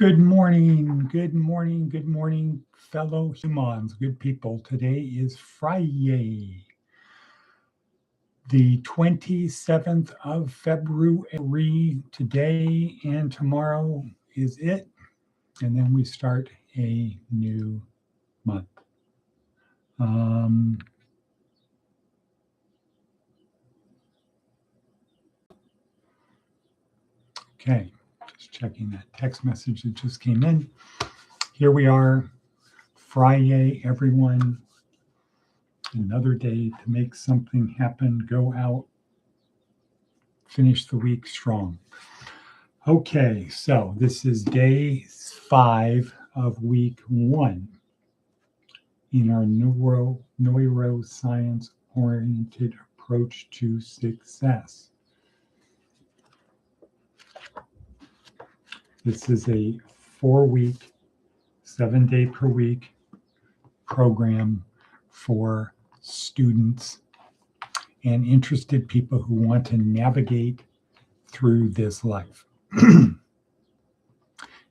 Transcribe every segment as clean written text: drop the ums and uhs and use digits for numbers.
good morning, fellow humans, good people. Today is Friday, the 27th of February. Today and tomorrow is it, and then we start a new month. Um, okay, just checking that text message that just came in. Here we are, Friday, everyone. Another day to make something happen, go out, finish the week strong. Okay, so this is day 5 of week 1 in our neuroscience-oriented approach to success. This is a 4-week, 7-day per week program for students and interested people who want to navigate through this life. And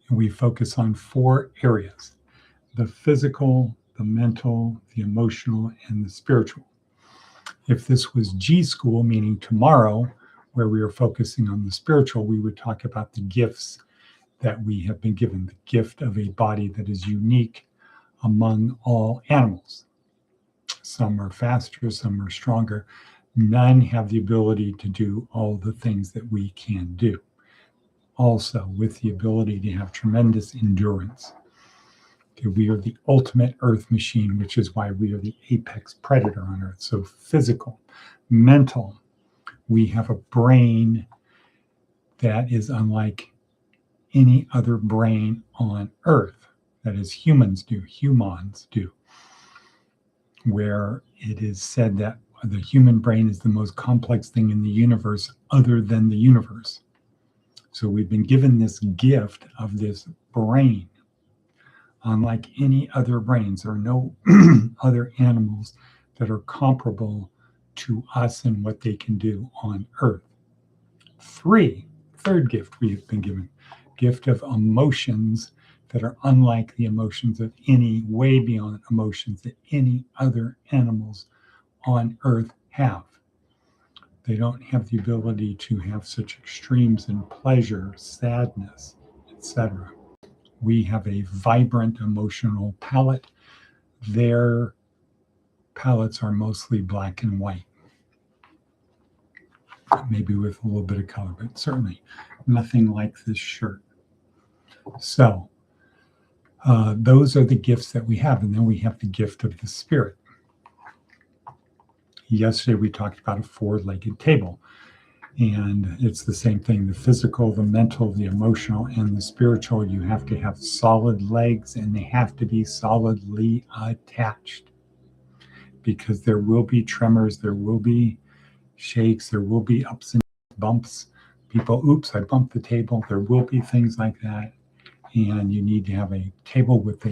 we focus on 4 areas: the physical, the mental, the emotional, and the spiritual. If this was G school, meaning tomorrow, where we are focusing on the spiritual, we would talk about the gifts that we have been given, the gift of a body that is unique among all animals. Some are faster, some are stronger. None have the ability to do all the things that we can do. Also, with the ability to have tremendous endurance. Okay, we are the ultimate earth machine, which is why we are the apex predator on earth. So physical, mental, we have a brain that is unlike any other brain on earth. That is, humans do, where it is said that the human brain is the most complex thing in the universe other than the universe. So we've been given this gift of this brain. Unlike any other brains, there are no other animals that are comparable to us and what they can do on Earth. Third gift we have been given, gift of emotions that are unlike the emotions of any, way beyond emotions that any other animals on Earth have. They don't have the ability to have such extremes in pleasure, sadness, etc. We have a vibrant emotional palette. Their palettes are mostly black and white, maybe with a little bit of color, but certainly nothing like this shirt. So those are the gifts that we have. And then we have the gift of the spirit. Yesterday, we talked about a 4-legged table. And it's the same thing, the physical, the mental, the emotional, and the spiritual. You have to have solid legs, and they have to be solidly attached, because there will be tremors, there will be shakes, there will be ups and bumps. People, oops, I bumped the table. There will be things like that. And you need to have a table with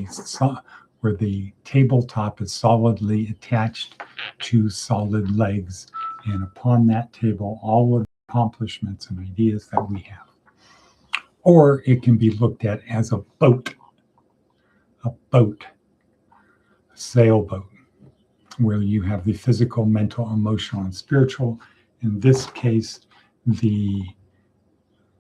where the tabletop is solidly attached to solid legs. And upon that table, all of the accomplishments and ideas that we have. Or it can be looked at as a boat, a sailboat, where you have the physical, mental, emotional, and spiritual. In this case, the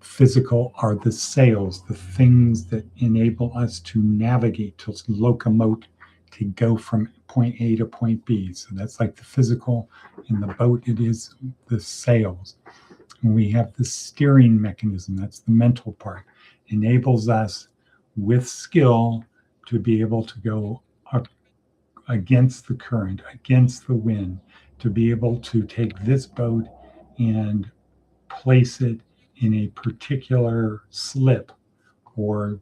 physical are the sails, the things that enable us to navigate, to locomote, to go from point A to point B. So that's like the physical. In the boat, it is the sails. And we have the steering mechanism. That's the mental part. Enables us with skill to be able to go against the current, against the wind, to be able to take this boat and place it in a particular slip, or,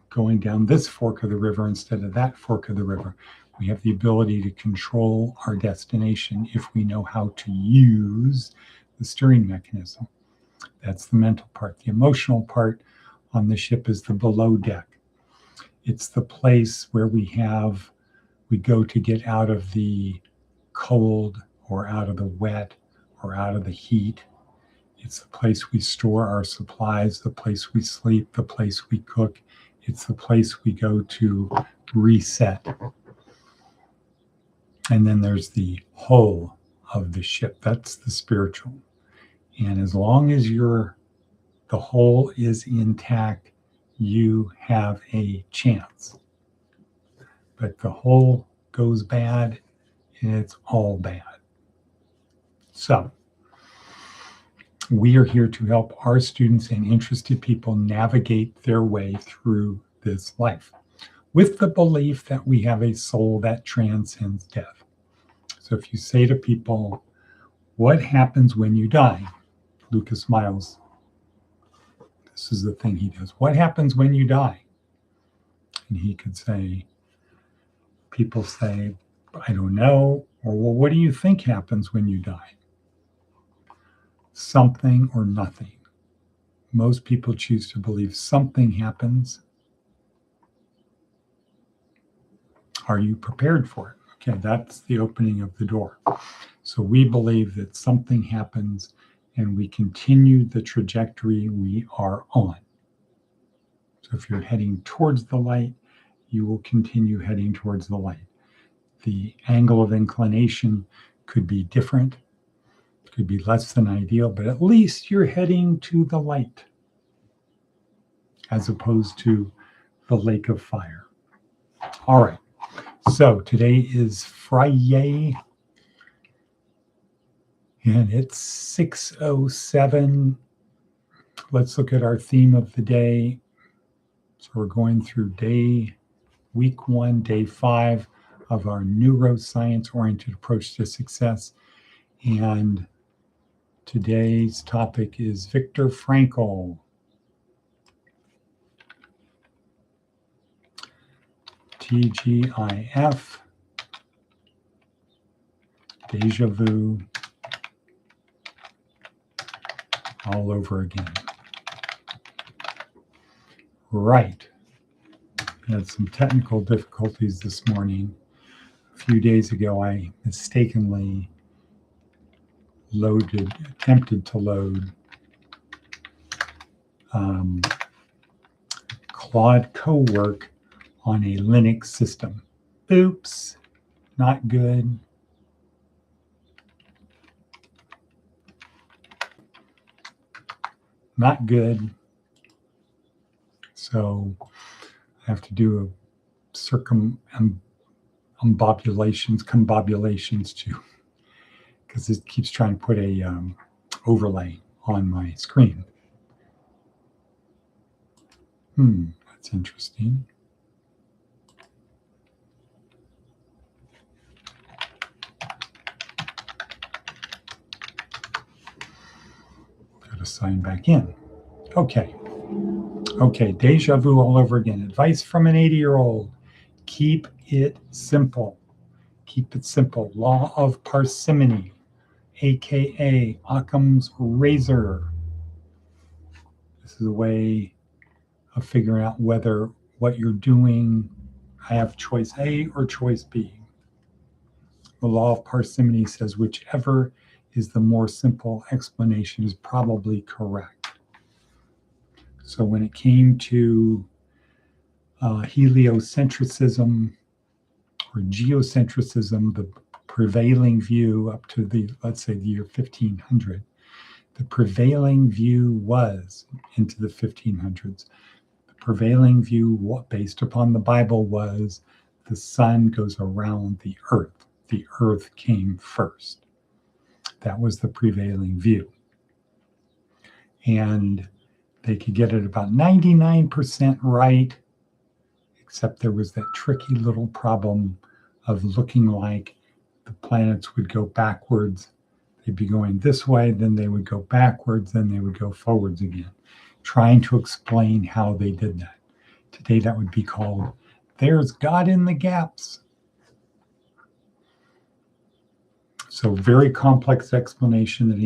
going down this fork of the river instead of that fork of the river. We have the ability to control our destination if we know how to use the steering mechanism. That's the mental part. The emotional part on the ship is the below deck. It's the place where we go to get out of the cold or out of the wet or out of the heat. It's the place we store our supplies, the place we sleep, the place we cook. It's the place we go to reset. And then there's the hull of the ship. That's the spiritual. And as long as the hull is intact, you have a chance. But the hull goes bad, and it's all bad. So we are here to help our students and interested people navigate their way through this life with the belief that we have a soul that transcends death. So if you say to people, what happens when you die? Lucas Miles, this is the thing he does. What happens when you die? And he could say, people say, I don't know. Or, well, what do you think happens when you die? Something or nothing. Most people choose to believe something happens. Are you prepared for it? Okay, that's the opening of the door. So we believe that something happens and we continue the trajectory we are on. So if you're heading towards the light, you will continue heading towards the light. The angle of inclination could be different, could be less than ideal, but at least you're heading to the light as opposed to the lake of fire. All right. So today is Friday, and it's 6:07. Let's look at our theme of the day. So we're going through week 1, day 5 of our neuroscience-oriented approach to success. And today's topic is Viktor Frankl. TGIF, deja vu, all over again. Right. We had some technical difficulties this morning. A few days ago, I mistakenly attempted to load Claude Cowork on a Linux system. Oops, not good. Not good. So I have to do a combobulations too, because it keeps trying to put a overlay on my screen. That's interesting. Got to sign back in. Okay, deja vu all over again. Advice from an 80-year-old. Keep it simple. Keep it simple. Law of parsimony, aka Occam's razor. This is a way of figuring out whether what you're doing, I have choice A or choice B. The law of parsimony says whichever is the more simple explanation is probably correct. So when it came to heliocentrism or geocentrism, the prevailing view up to let's say the year 1500, the prevailing view was into the 1500s. The prevailing view based upon the Bible was the sun goes around the earth. The earth came first. That was the prevailing view. And they could get it about 99% right, except there was that tricky little problem of looking like the planets would go backwards. They'd be going this way, then they would go backwards, then they would go forwards again, trying to explain how they did that. Today, that would be called, there's God in the gaps. So very complex explanation that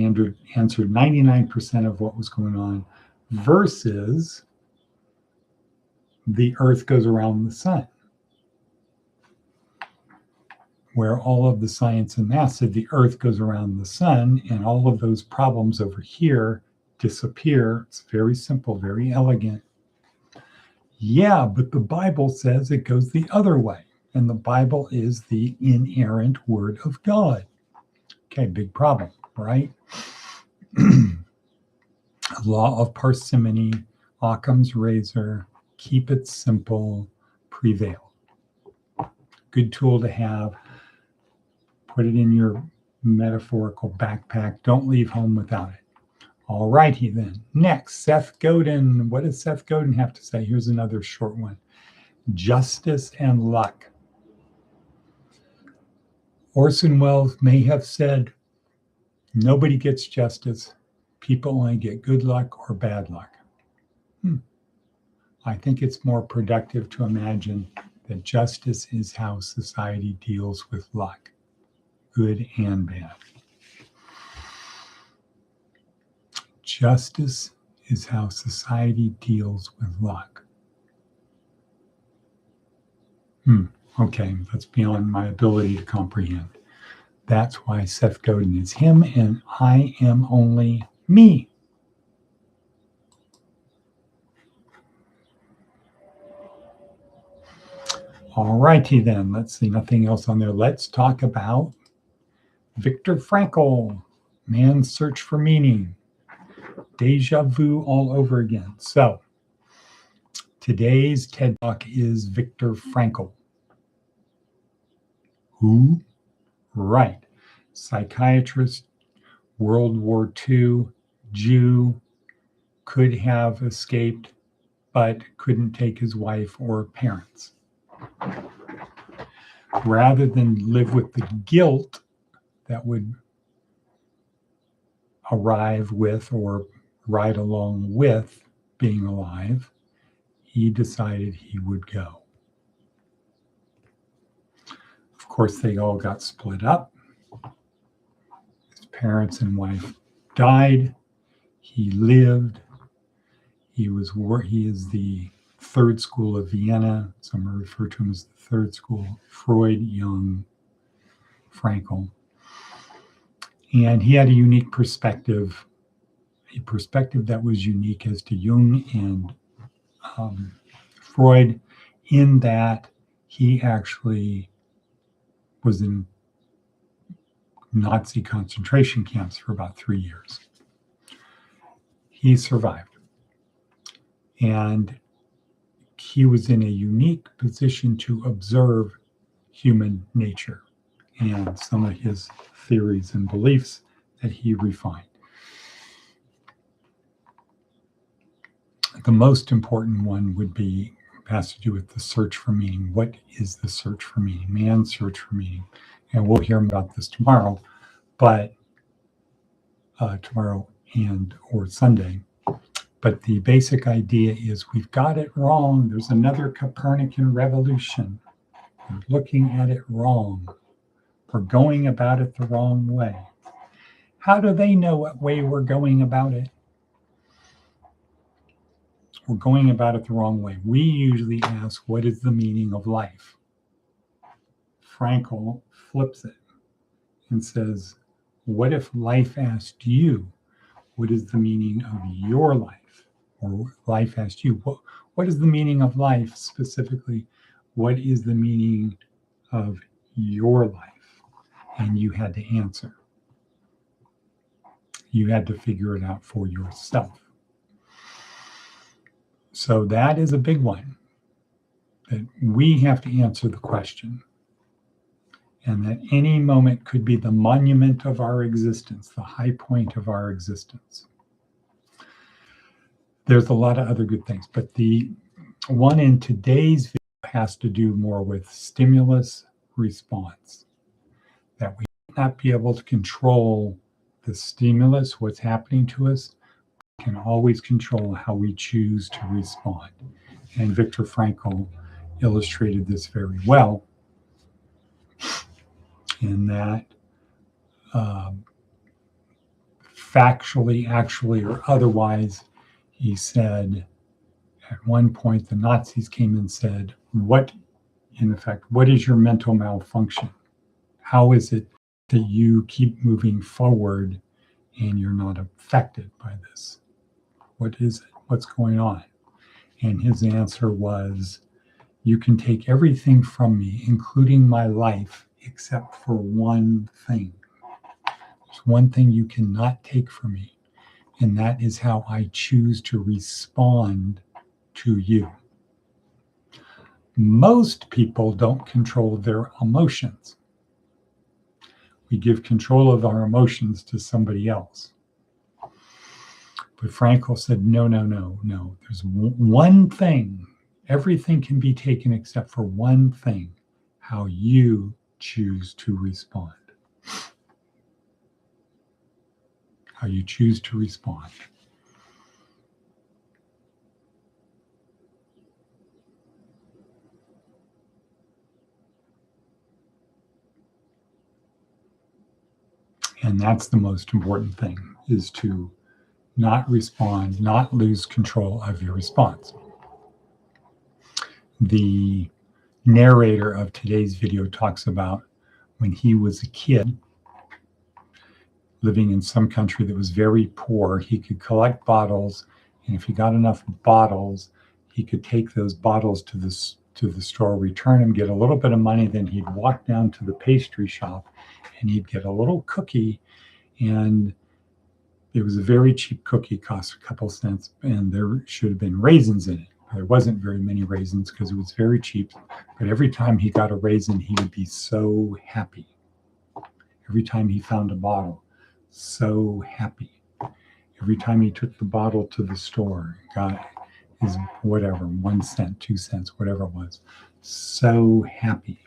answered 99% of what was going on versus the earth goes around the sun, where all of the science and math said the earth goes around the sun, and all of those problems over here disappear. It's very simple, very elegant. Yeah, but the Bible says it goes the other way. And the Bible is the inerrant word of God. Okay, big problem, right? Law of parsimony, Occam's razor, keep it simple, prevail. Good tool to have. Put it in your metaphorical backpack. Don't leave home without it. All righty then. Next, Seth Godin. What does Seth Godin have to say? Here's another short one. Justice and luck. Orson Welles may have said, nobody gets justice. People only get good luck or bad luck. I think it's more productive to imagine that justice is how society deals with luck, good and bad. Justice is how society deals with luck. Okay, that's beyond my ability to comprehend. That's why Seth Godin is him and I am only me. All righty then, let's see, nothing else on there. Let's talk about Viktor Frankl, Man's Search for Meaning. Deja vu all over again. So today's TED Talk is Viktor Frankl. Who? Right. Psychiatrist, World War II, Jew, could have escaped, but couldn't take his wife or parents. Rather than live with the guilt that would arrive with or ride along with being alive, he decided he would go. Of course, they all got split up. His parents and wife died. He lived. He is the third school of Vienna. Some refer to him as the third school, Freud, Jung, Frankl. And he had a unique perspective, a perspective that was unique as to Jung and Freud, in that he actually was in Nazi concentration camps for about 3 years. He survived. And he was in a unique position to observe human nature and some of his theories and beliefs that he refined. The most important one has to do with the search for meaning. What is the search for meaning? Man's search for meaning. And we'll hear about this tomorrow, but tomorrow or Sunday. But the basic idea is we've got it wrong. There's another Copernican revolution. We're looking at it wrong. We're going about it the wrong way. How do they know what way we're going about it? We're going about it the wrong way. We usually ask, what is the meaning of life? Frankl flips it and says, what if life asked you, what is the meaning of your life? Or life asked you, what is the meaning of life specifically? What is the meaning of your life? And you had to answer. You had to figure it out for yourself. So that is a big one, that we have to answer the question. And that any moment could be the monument of our existence, the high point of our existence. There's a lot of other good things, but the one in today's video has to do more with stimulus response, that we might not be able to control the stimulus, what's happening to us. We can always control how we choose to respond. And Viktor Frankl illustrated this very well in that factually, actually, or otherwise, he said at one point the Nazis came and said, what is your mental malfunction? How is it that you keep moving forward and you're not affected by this? What is it? What's going on? And his answer was, you can take everything from me, including my life, except for one thing. There's one thing you cannot take from me, and that is how I choose to respond to you. Most people don't control their emotions. We give control of our emotions to somebody else. But Frankl said, no. There's one thing. Everything can be taken except for one thing, how you choose to respond. How you choose to respond. And that's the most important thing, is to not respond, not lose control of your response. The narrator of today's video talks about when he was a kid living in some country that was very poor, he could collect bottles, and if he got enough bottles, he could take those bottles to the store, return them, get a little bit of money, then he'd walk down to the pastry shop and he'd get a little cookie, and it was a very cheap cookie, cost a couple cents, and there should have been raisins in it. There wasn't very many raisins because it was very cheap, but every time he got a raisin, he would be so happy. Every time he found a bottle, so happy. Every time he took the bottle to the store, got his whatever, 1 cent, 2 cents, whatever it was, so happy.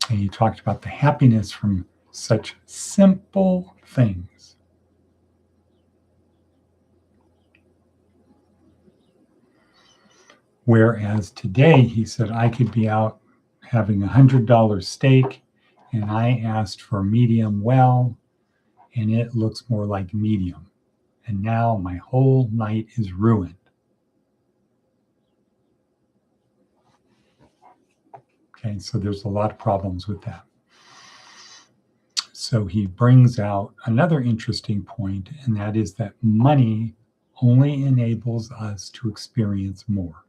And he talked about the happiness from such simple things. Whereas today, he said, I could be out having $100 steak, and I asked for medium well, and it looks more like medium. And now my whole night is ruined. Okay, so there's a lot of problems with that. So he brings out another interesting point, and that is that money only enables us to experience more.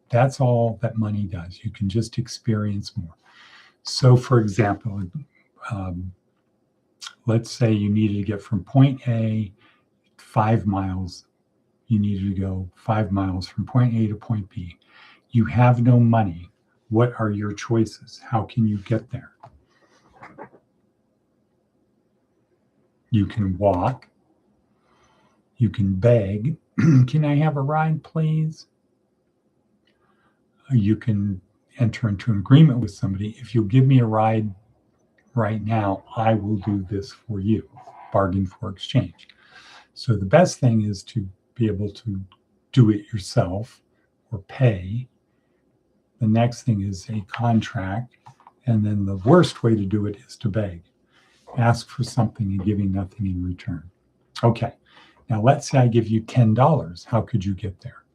That's all that money does. You can just experience more. So, for example, let's say you needed to get from point A 5 miles. You needed to go 5 miles from point A to point B. You have no money. What are your choices? How can you get there? You can walk. You can beg. Can I have a ride, please? You can enter into an agreement with somebody. If you'll give me a ride right now, I will do this for you. Bargain for exchange. So the best thing is to be able to do it yourself or pay. The next thing is a contract. And then the worst way to do it is to beg. Ask for something and giving nothing in return. Okay, now let's say I give you $10. How could you get there?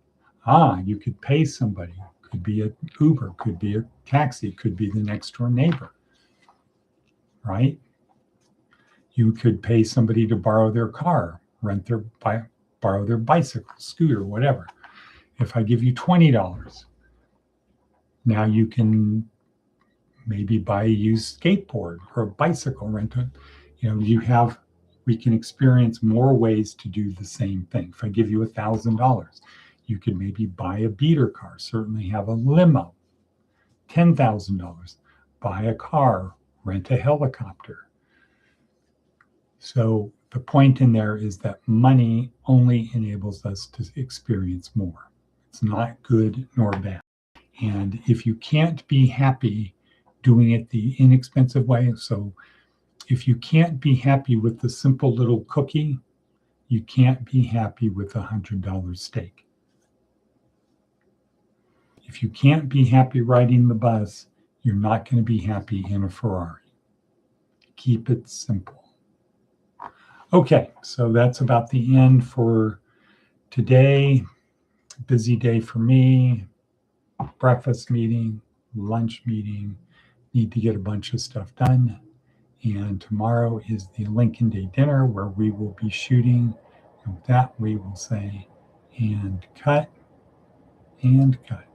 You could pay somebody. Could be an Uber, could be a taxi, could be the next door neighbor, right? You could pay somebody to borrow their car, borrow their bicycle, scooter, whatever. If I give you $20, now you can maybe buy a used skateboard or a bicycle rental. We can experience more ways to do the same thing. If I give you $1,000, you could maybe buy a beater car, certainly have a limo. $10,000, buy a car, rent a helicopter. So the point in there is that money only enables us to experience more. It's not good nor bad. And if you can't be happy doing it the inexpensive way, so if you can't be happy with the simple little cookie, you can't be happy with a $100 steak. If you can't be happy riding the bus, you're not going to be happy in a Ferrari. Keep it simple. Okay, so that's about the end for today. Busy day for me. Breakfast meeting, lunch meeting. Need to get a bunch of stuff done. And tomorrow is the Lincoln Day dinner where we will be shooting with that, we will say, and cut, and cut.